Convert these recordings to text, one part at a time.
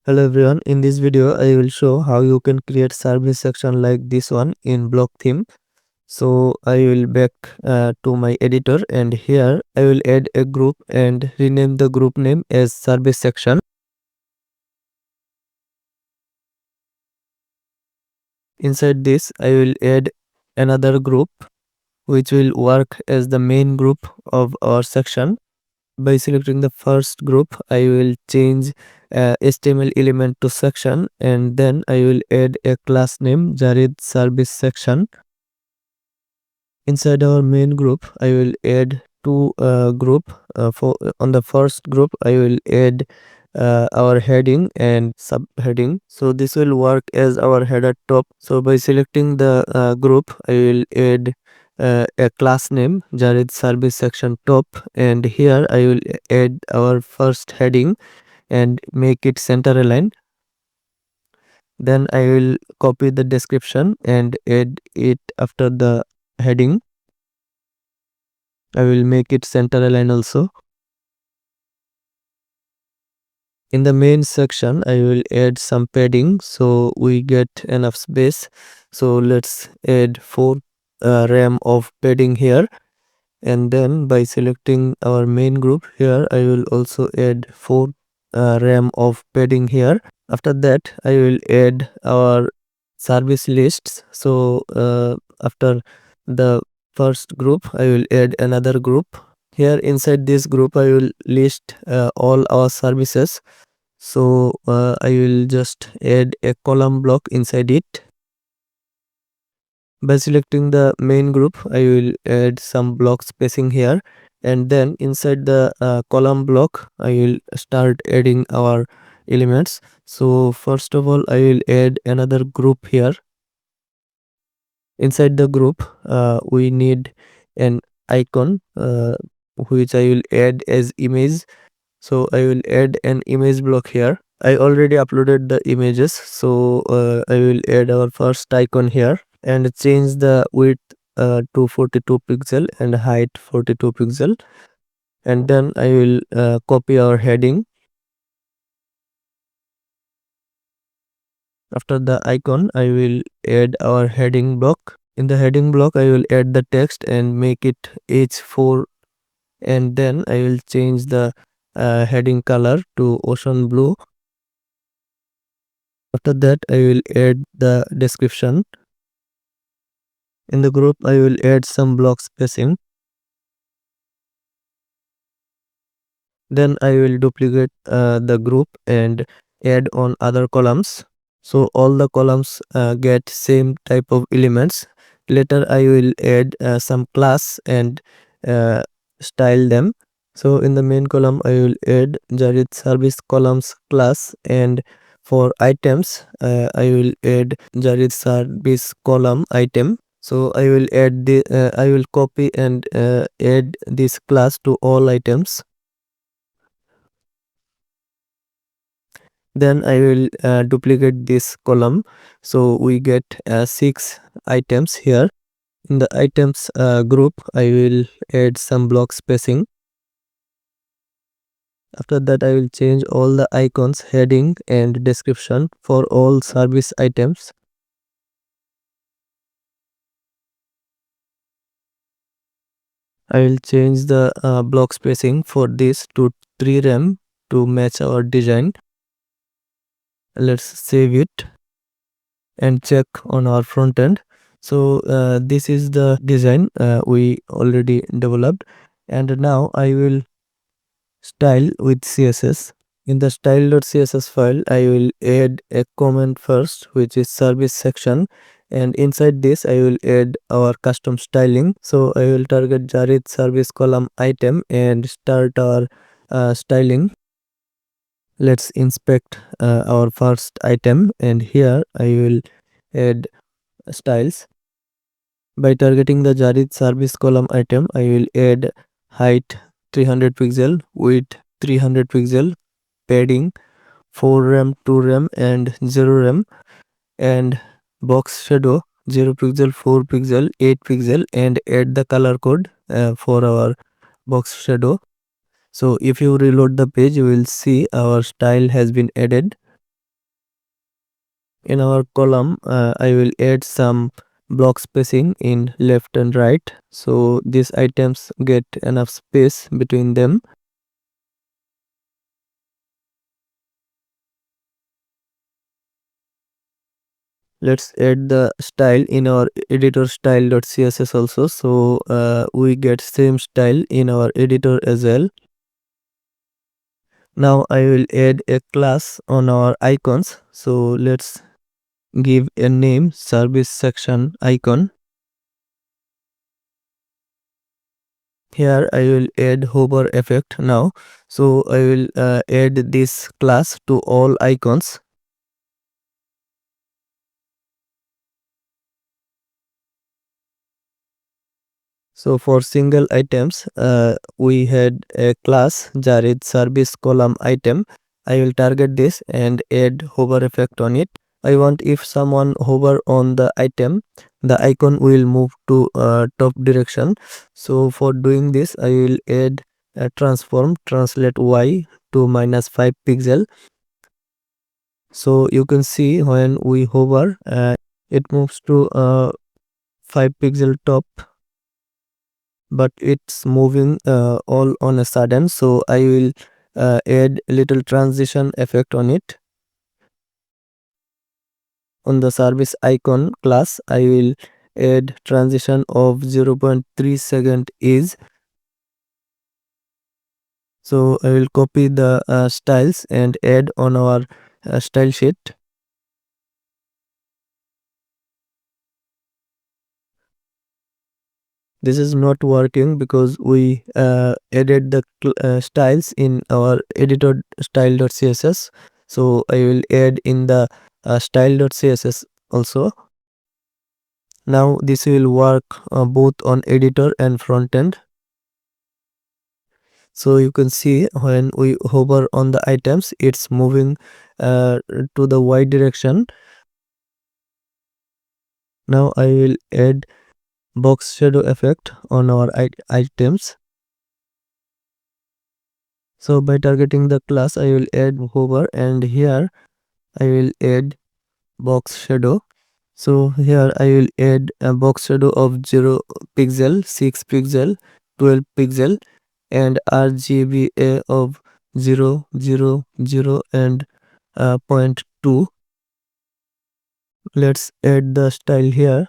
Hello everyone, in this video I will show how you can create service section like this one in block theme. So I will back to my editor, and here I will add a group and rename the group name as service section. Inside this I will add another group which will work as the main group of our section. By selecting the first group, I will change HTML element to section, and then I will add a class name Jared service section. Inside our main group, I will add two group. For on the first group, I will add our heading and subheading. So this will work as our header top. So by selecting the group, I will add a class name Jared service section top, and here I will add our first heading and make it center aligned. Then I will copy the description and add it after the heading. I will make it center align also. In the main section, I will add some padding so we get enough space. So let's add 4 RAM of padding here. And then by selecting our main group here, I will also add 4 RAM of padding here. After that, I will add our service lists. So after the first group, I will add another group. Here inside this group, I will list all our services. So I will just add a column block inside it. By selecting the main group, I will add some block spacing here, and then inside the column block, I will start adding our elements. So first of all, I will add another group here. Inside the group, we need an icon which I will add as image. So I will add an image block here. I already uploaded the images, so I will add our first icon here and change the width to 42 pixel and height 42 pixel, and then I will copy our heading. After the icon, I will add our heading block. In the heading block, I will add the text and make it H4, and then I will change the heading color to ocean blue. After that, I will add the description. In the group, I will add some block spacing. Then I will duplicate the group and add on other columns. So all the columns get same type of elements. Later I will add some class and uh, style them. So in the main column, I will add Jared service columns class, and for items, I will add Jared service column item. So I will add the I will copy and add this class to all items. Then I will duplicate this column, so we get 6 items here. In the items group, I will add some block spacing. After that, I will change all the icons, heading and description for all service items. I will change the block spacing for this to 3 rem to match our design. Let's save it and check on our front end. So this is the design we already developed, and now I will style with CSS. In the style.css file, I will add a comment first, which is service section, and inside this I will add our custom styling. So I will target Jared service column item and start our styling. Let's inspect our first item, and here I will add styles. By targeting the Jared service column item, I will add height 300 pixel, width 300 pixel, padding 4 rem, 2 rem and 0 rem, and box shadow 0 pixel, 4 pixel, 8 pixel, and add the color code for our box shadow. So if you reload the page, you will see our style has been added. In our column, I will add some block spacing in left and right, so these items get enough space between them. Let's add the style in our editor style.css also, so we get same style in our editor as well. Now I will add a class on our icons, so let's give a name service section icon. Here I will add hover effect now, so I will add this class to all icons. So for single items, we had a class Jared service column item. I will target this and add hover effect on it. I want if someone hover on the item, the icon will move to top direction. So for doing this, I will add a transform translate y to -5 pixel. So you can see when we hover, it moves to 5 pixel top, but it's moving all on a sudden, so I will add a little transition effect on it. On the service icon class, I will add transition of 0.3 second is. So I will copy the styles and add on our style sheet. This is not working because we added the styles in our editor style.css, so I will add in the style.css also. Now this will work both on editor and front end. So you can see when we hover on the items, it's moving to the y direction. Now I will add box shadow effect on our items. So by targeting the class, I will add hover, and here I will add box shadow. So here I will add a box shadow of 0 pixel, 6 pixel, 12 pixel, and RGBA of 0, 0, 0, and zero point 0.2. Let's add the style here.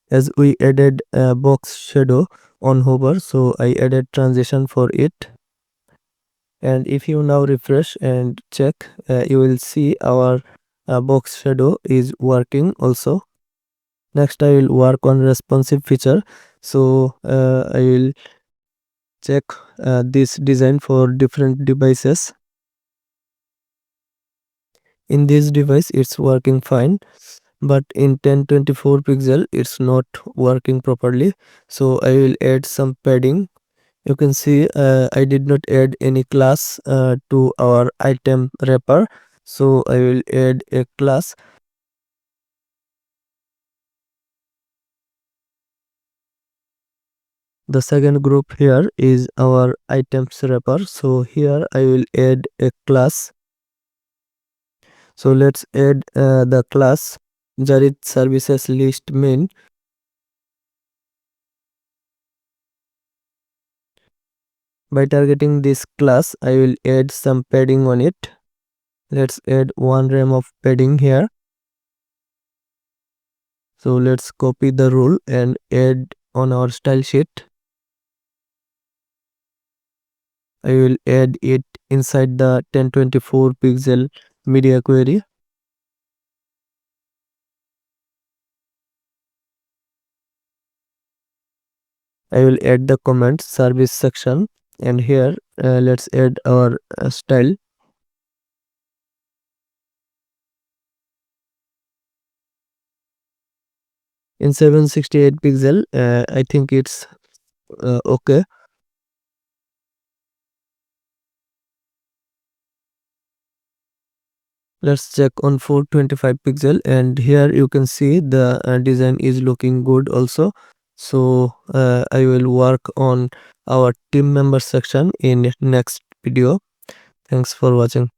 As we added a box shadow on hover, so I added transition for it. And if you now refresh and check, you will see our box shadow is working also. Next I will work on responsive feature, so I will check this design for different devices. In this device it's working fine, but in 1024 pixel it's not working properly, so I will add some padding. You can see I did not add any class to our item wrapper, so I will add a class. The second group here is our items wrapper, so here I will add a class. So let's add the class Jarit services list main. By targeting this class, I will add some padding on it. Let's add 1 rem of padding here. So let's copy the rule and add on our style sheet. I will add it inside the 1024 pixel media query. I will add the comment service section, and here let's add our style. In 768 pixel, I think it's okay. Let's check on 425 pixel, and here you can see the design is looking good also. So I will work on our team member section in next video. Thanks for watching.